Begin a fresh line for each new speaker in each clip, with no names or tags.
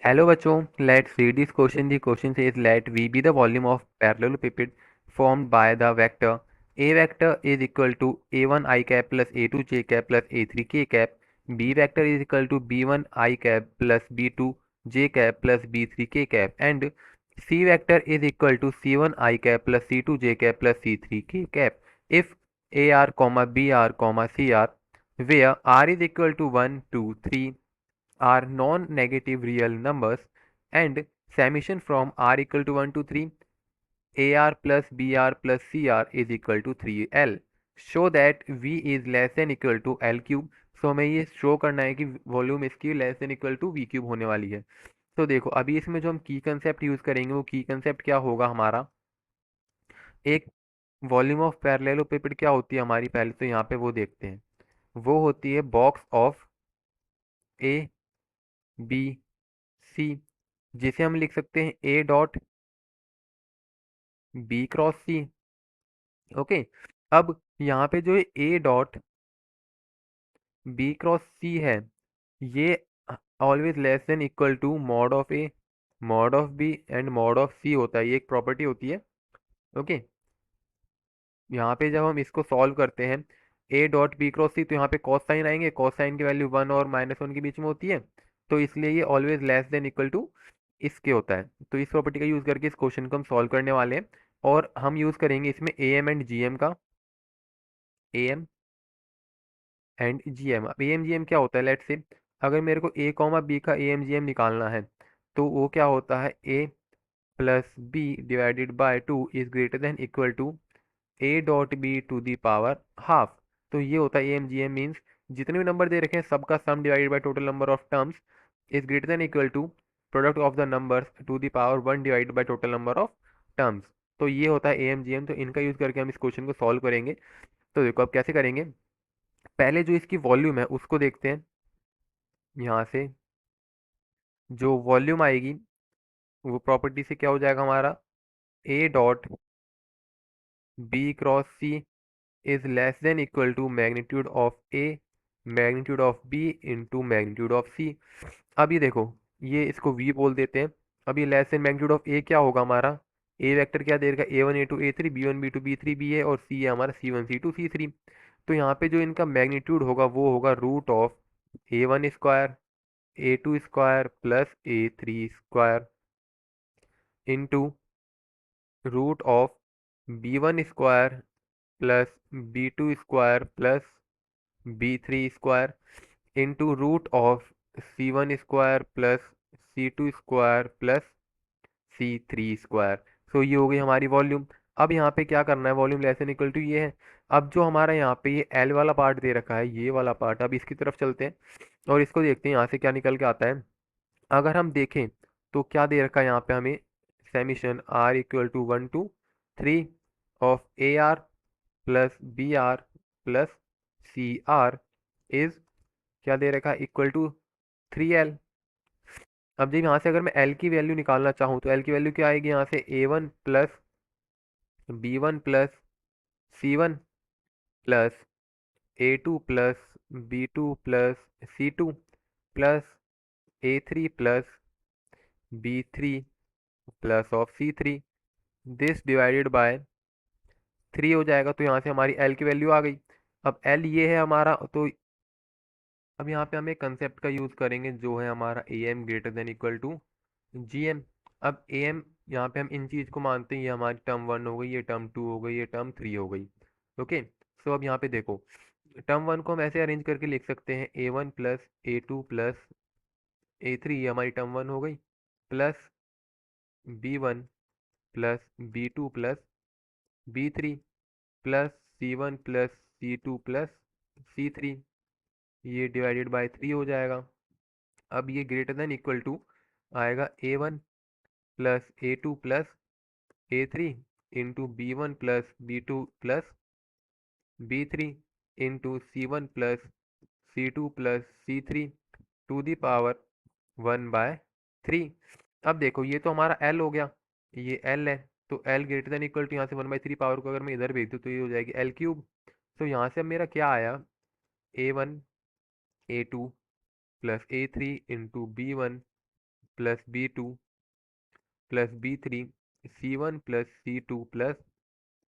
Hello bachcho, let's read this question. The question says let V be the volume of parallelepiped formed by the vector A vector is equal to A1 I cap plus A2 j cap plus A3 k cap. B vector is equal to B1 I cap plus B2 j cap plus B3 k cap, and C vector is equal to C1 I cap plus C2 j cap plus C3 k cap. If AR, BR, CR, where R is equal to 1, 2, 3 are non-negative real numbers, and summation from r equal to 1 to 3 AR plus BR plus CR is equal to 3L. Show that V is less than equal to L cube. So हमें ये show करना है कि volume इसकी less than equal to V cube होने वाली है. तो देखो अभी इसमें जो हम की कंसेप्ट यूज करेंगे वो की कंसेप्ट क्या होगा हमारा. एक वॉल्यूम ऑफ पैरेललोपिपेड क्या होती है हमारी, पहले तो यहाँ पे वो देखते हैं. वो होती है box of A B C, जिसे हम लिख सकते हैं A dot B cross C. Okay. अब यहाँ पे जो A dot B cross C है, ये always less than equal to mod of A mod of B and mod of C होता है. ये एक प्रॉपर्टी होती है. ओके. यहाँ पे जब हम इसको सॉल्व करते हैं ए डॉट बी क्रॉस सी, तो यहाँ पे कॉस साइन आएंगे. कॉस साइन की वैल्यू 1 और -1 के बीच में होती है, तो इसलिए ये always less than equal to इसके होता है. तो इस प्रॉपर्टी का यूज़ करके इस क्वेश्चन को हम सॉल्व करने वाले हैं. और हम यूज़ करेंगे इसमें A M and G M का. A M and G M. अब ए एम जी एम क्या होता है, लेट से अगर मेरे को ए कॉमा बी का ए एम जी एम निकालना है, तो वो क्या होता है A plus B divided by two is greater than equal to A dot B to the power half. तो ये होता है A M G M means जितने भी नंबर दे रखे हैं सबका sum divided by total number of terms is greater than equal to product of the numbers to the power 1 divided by total number of terms. तो ये होता है ए एम जी एम. तो इनका यूज़ करके हम इस क्वेश्चन को सॉल्व करेंगे. तो देखो अब कैसे करेंगे. पहले जो इसकी वॉल्यूम है उसको देखते हैं. यहाँ से जो वॉल्यूम आएगी वो प्रॉपर्टी से क्या हो जाएगा हमारा, A dot B cross C is less than equal to magnitude of A magnitude of B into magnitude of C. अब ये देखो, ये इसको वी बोल देते हैं. अब ये लेस देन मैग्नीट्यूड ऑफ ए क्या होगा हमारा, ए वेक्टर क्या दे रखा है A1 A2 A3 B1 B2 B3 B है, और सी है हमारा C1 C2 C3. तो यहाँ पे जो इनका मैग्नीट्यूड होगा वो होगा root of A1 square A2 square plus A3 square into root of B1 square plus B2 square plus B3 square into root of C1 square plus C2 square plus C3 square. So ये हो गई हमारी volume. अब यहाँ पे क्या करना है, volume less than equal to ये है. अब जो हमारा यहाँ पे ये एल वाला पार्ट दे रखा है, ये वाला पार्ट, अब इसकी तरफ चलते हैं और इसको देखते हैं यहाँ से क्या निकल के आता है. अगर हम देखें तो क्या दे रखा है यहाँ पे हमें, summation r equal to 1 to 3 of a r plus b r plus c r is क्या दे रखा है, इक्वल टू 3L. अब जब यहाँ से अगर मैं L की वैल्यू निकालना चाहूँ तो L की वैल्यू क्या आएगी, यहाँ से A1 plus B1 plus C1 plus A2 plus B2 plus C2 plus A3 plus B3 plus of C3, this divided by 3 हो जाएगा. तो यहाँ से हमारी L की वैल्यू आ गई. अब L ये है हमारा. तो अब यहाँ पे हम एक कंसेप्ट का यूज़ करेंगे जो है हमारा A M greater than equal to G M. अब ए एम यहाँ पे हम इन चीज़ को मानते हैं, ये हमारी टर्म 1 हो गई, ये टर्म 2 हो गई, ये टर्म 3 हो गई. ओके. सो अब यहाँ पे देखो, टर्म 1 को हम ऐसे अरेंज करके लिख सकते हैं A1 plus A2 plus A3, ये हमारी टर्म 1 हो गई, plus B1 plus B2 plus B3 plus C1 plus C2 plus C3, ये डिवाइडेड बाय 3 हो जाएगा. अब ये ग्रेटर देन इक्वल टू आएगा A1 plus A2 plus A3 into B1 plus B2 plus B3 into C1 plus C2 plus C3 to the power 1/3. अब देखो ये तो हमारा L हो गया, ये L है. तो L greater than equal to यहाँ से 1/3 पावर को अगर मैं इधर भेज दूँ तो ये हो जाएगी L क्यूब. तो यहाँ से अब मेरा क्या आया, A1 A2 plus A3 into B1 plus B2 plus B3, C1 plus C2 plus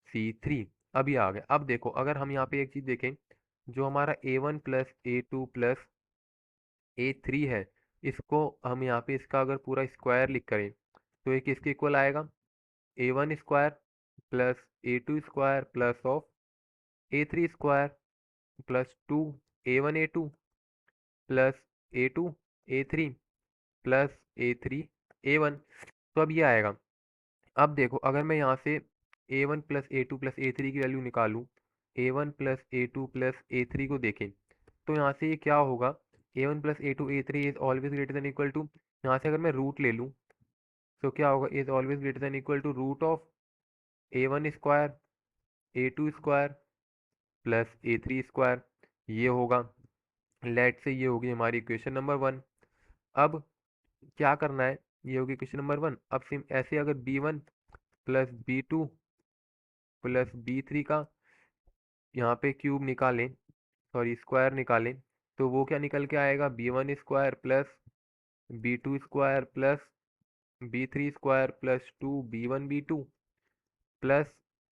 C3। अब ये आ गया। अब देखो अगर हम यहाँ पे एक चीज़ देखें, जो हमारा A1 plus A2 plus A3 है, इसको हम यहाँ पे इसका अगर पूरा स्क्वायर लिख करें तो ये किसके इक्वल आएगा? A1 square plus A2 square plus of A3 square plus 2 A1 A2 plus A2 A3 plus A3 A1। तो अब ये आएगा। अब देखो अगर मैं यहाँ से A1 plus A2 plus A3 की वैल्यू निकालूँ, A1 plus A2 plus A3 को देखें तो यहाँ से ये क्या होगा? A1 plus A2 A3 is always greater than equal to, यहाँ से अगर मैं रूट ले लूँ तो क्या होगा? Is always greater than equal to root of A1 square A2 square plus A3 square. ये होगा। लेट से ये होगी हमारी इक्वेशन नंबर 1। अब क्या करना है? ये होगी इक्वेशन नंबर 1। अब सिम ऐसे अगर B1 plus B2 plus B3 का यहाँ पे क्यूब निकालें, सॉरी स्क्वायर निकालें, तो वो क्या निकल के आएगा? B1 square plus B2 square plus B3 square plus 2 B1 B2 plus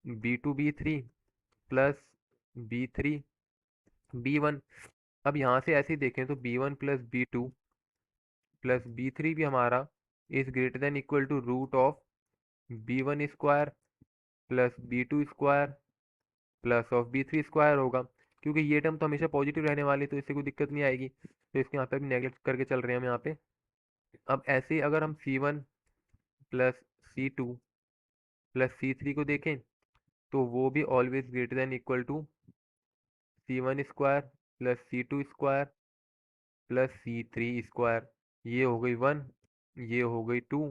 B2 B3 plus B3 B1। अब यहाँ से ऐसे ही देखें तो B1 plus B2 plus B3 भी हमारा is greater than equal to root of B1 square plus B2 square plus of B3 square होगा। क्योंकि ये टर्म तो हमेशा पॉजिटिव रहने वाली, तो इससे कोई दिक्कत नहीं आएगी, तो इसके यहाँ पे भी नेगलेक्ट करके चल रहे हैं हम यहाँ पे। अब ऐसे ही अगर हम C1 plus C2 plus C3 को देखें तो वो भी always greater than equal to C1 square plus C2 square plus C3 square. ये हो गई 1, ये हो गई 2,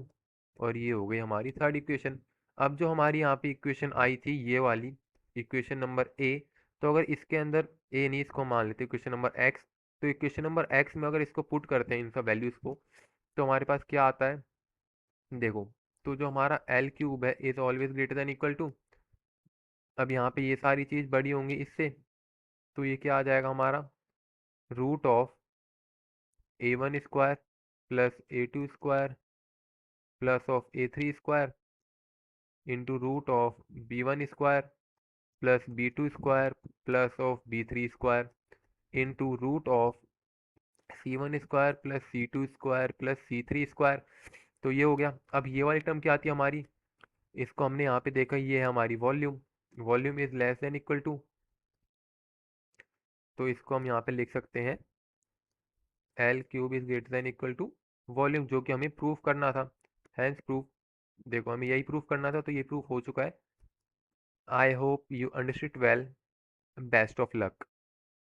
और ये हो गई हमारी थर्ड इक्वेशन। अब जो हमारी यहाँ पे इक्वेशन आई थी ये वाली इक्वेशन नंबर ए, तो अगर इसके अंदर ए नहीं, इसको मान लेते इक्वेशन नंबर एक्स, तो इक्वेशन नंबर एक्स में अगर इसको पुट करते हैं इन सब वैल्यूज़ को, तो हमारे पास क्या आता है? देखो, तो जो हमारा एल क्यूब है is always greater than equal to, अब यहाँ पे ये सारी चीज़ बड़ी होंगी इससे, तो ये क्या आ जाएगा हमारा? Root of A1 square plus A2 square plus of A3 square into root of B1 square plus B2 square plus of B3 square into root of C1 square plus C2 square plus C3 square. तो ये हो गया। अब ये वाली term क्या आती है हमारी? इसको हमने यहाँ पे देखा, ये है हमारी volume. Volume is less than equal to, तो इसको हम यहाँ पे लिख सकते हैं L cube is greater than equal to volume, जो कि हमें प्रूफ करना था। Hence proof. देखो हमें यही प्रूफ करना था, तो ये प्रूफ हो चुका है। I hope you understood well. Best of luck.